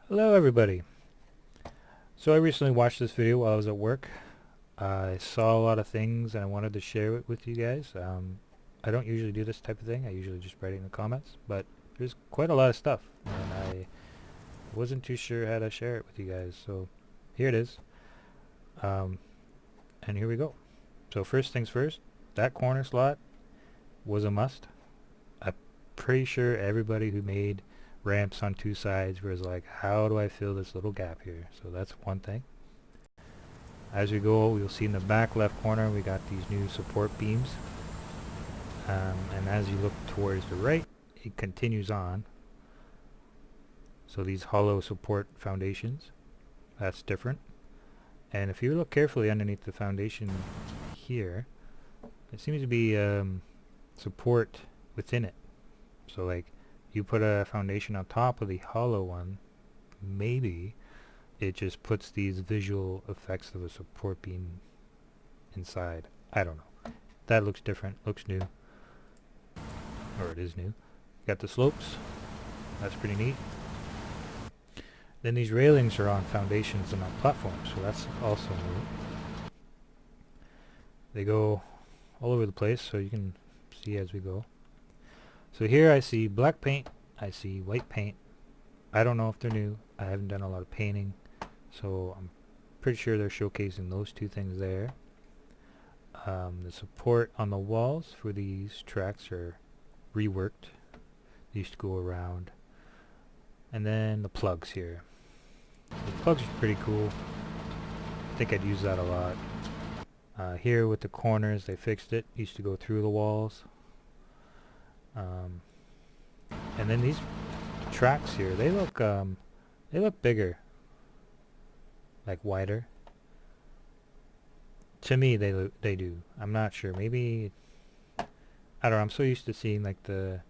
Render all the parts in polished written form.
Hello everybody. So I recently watched this video while I was at work. I saw a lot of things and I wanted to share it with you guys. I don't usually do this type of thing. I usually just write it in the comments, but there's quite a lot of stuff and I wasn't too sure how to share it with you guys. So here it is. Um, and here we go. So first things first, that corner slot was a must. I'm pretty sure everybody who made ramps on two sides was like, how do I fill this little gap here? So that's one thing. As we go, you'll see in the back left corner we got these new support beams. And as you look towards the right, it continues on. So these hollow support foundations, that's different. And if you look carefully underneath the foundation here, there seems to be support within it. So like you put a foundation on top of the hollow one, maybe it just puts these visual effects of a support beam inside. I don't know. That looks different, looks new. Or it is new. Got the slopes. That's pretty neat. Then these railings are on foundations and on platforms, so that's also new. They go all over the place, so you can see as we go. So here I see black paint, I see white paint. I don't know if they're new. I haven't done a lot of painting, so I'm pretty sure they're showcasing those two things there. The support on the walls for these tracks are reworked. They used to go around. And then the plugs here. The plugs are pretty cool. I think I'd use that a lot. Here with the corners, they fixed it. Used to go through the walls. And then these tracks here, they look bigger, like wider. To me, they do. I'm not sure. Maybe I don't know. I'm so used to seeing like the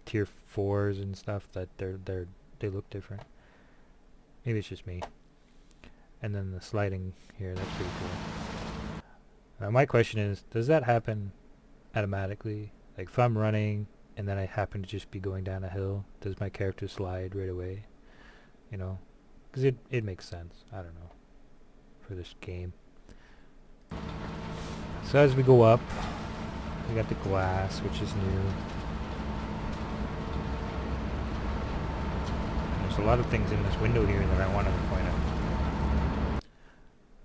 tier 4s and stuff that they look different. Maybe it's just me. And then the sliding here, that's pretty cool. Now my question is, does that happen automatically? Like if I'm running and then I happen to just be going down a hill, does my character slide right away? You know? Because it makes sense. I don't know. For this game. So as we go up, we got the glass, which is new. There's a lot of things in this window here that I wanted to point out.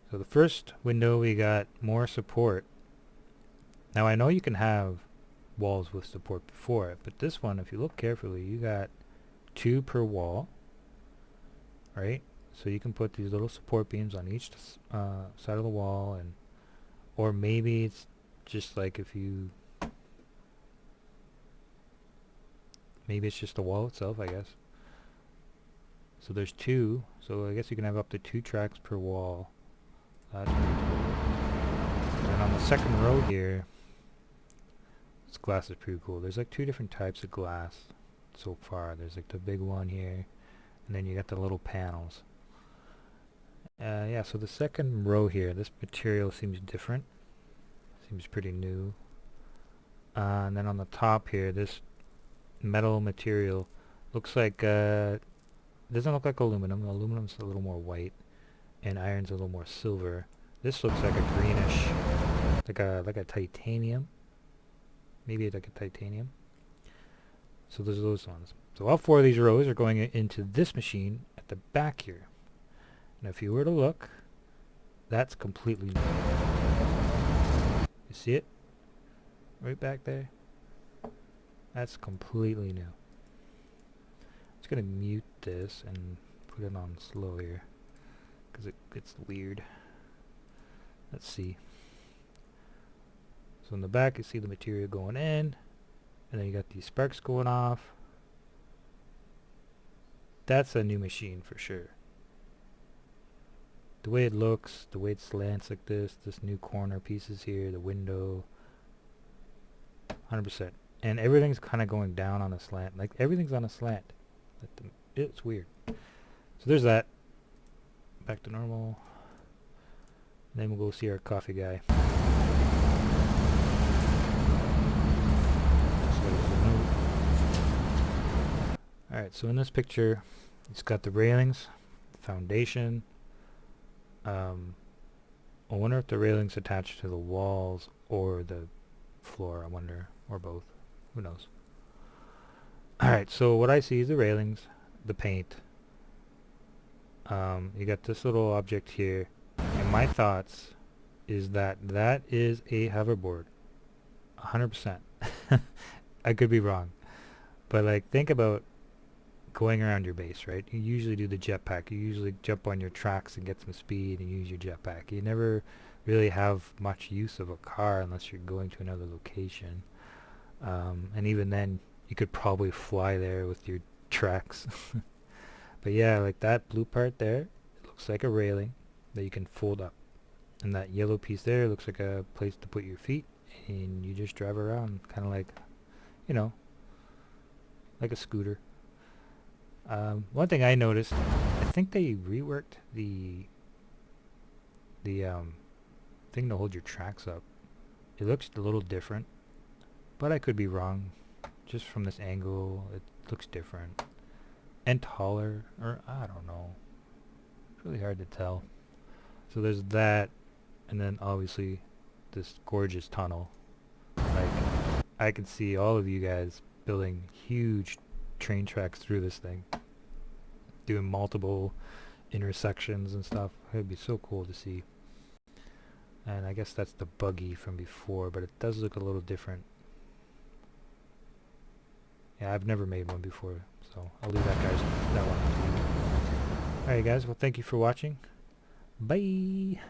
So the first window, we got more support. Now I know you can have walls with support before it, but this one, if you look carefully, you got 2 per wall, right? So you can put these little support beams on each side of the wall, and or maybe it's just like if you, maybe it's just the wall itself, I guess. So there's 2, so I guess you can have up to 2 tracks per wall. That's pretty cool. And on the second row here, this glass is pretty cool. There's like 2 different types of glass so far. There's like the big one here, and then you got the little panels. Yeah, so the second row here, this material seems different. Seems pretty new. And then on the top here, this metal material looks like, doesn't look like aluminum. Aluminum's a little more white, and iron's a little more silver. This looks like a greenish, like a titanium. Maybe like a titanium. So there's those ones. So all 4 of these rows are going into this machine at the back here. And if you were to look, that's completely new. You see it? Right back there? That's completely new. Just gonna mute this and put it on slow here, because it gets weird. Let's see. So in the back you see the material going in, and then you got these sparks going off. That's a new machine for sure. The way it looks, the way it slants like this new corner pieces here, the window, 100%. And everything's kind of going down on a slant. Like everything's on a slant. It's weird. So there's that. Back to normal. And then we'll go see our coffee guy. Alright, so in this picture, It's got the railings, foundation. I wonder if the railings attached to the walls or the floor. I wonder, or both. Who knows? Alright, so what I see is the railings, the paint. You got this little object here. And my thoughts is that that is a hoverboard. 100%. I could be wrong. But like, think about going around your base, right? You usually do the jetpack. You usually jump on your tracks and get some speed and use your jetpack. You never really have much use of a car unless you're going to another location. And even then, you could probably fly there with your tracks. But yeah, like that blue part there, it looks like a railing that you can fold up. And that yellow piece there looks like a place to put your feet, and you just drive around, kind of like, you know, like a scooter. One thing I noticed, I think they reworked the thing to hold your tracks up. It looks a little different, but I could be wrong. Just from this angle, it looks different and taller, or I don't know. It's really hard to tell. So there's that, and then obviously this gorgeous tunnel. Like, I can see all of you guys building huge train tracks through this thing, doing multiple intersections and stuff. It'd be so cool to see. And I guess that's the buggy from before, but it does look a little different. Yeah, I've never made one before, so I'll leave that one to you. Alright guys, well thank you for watching. Bye!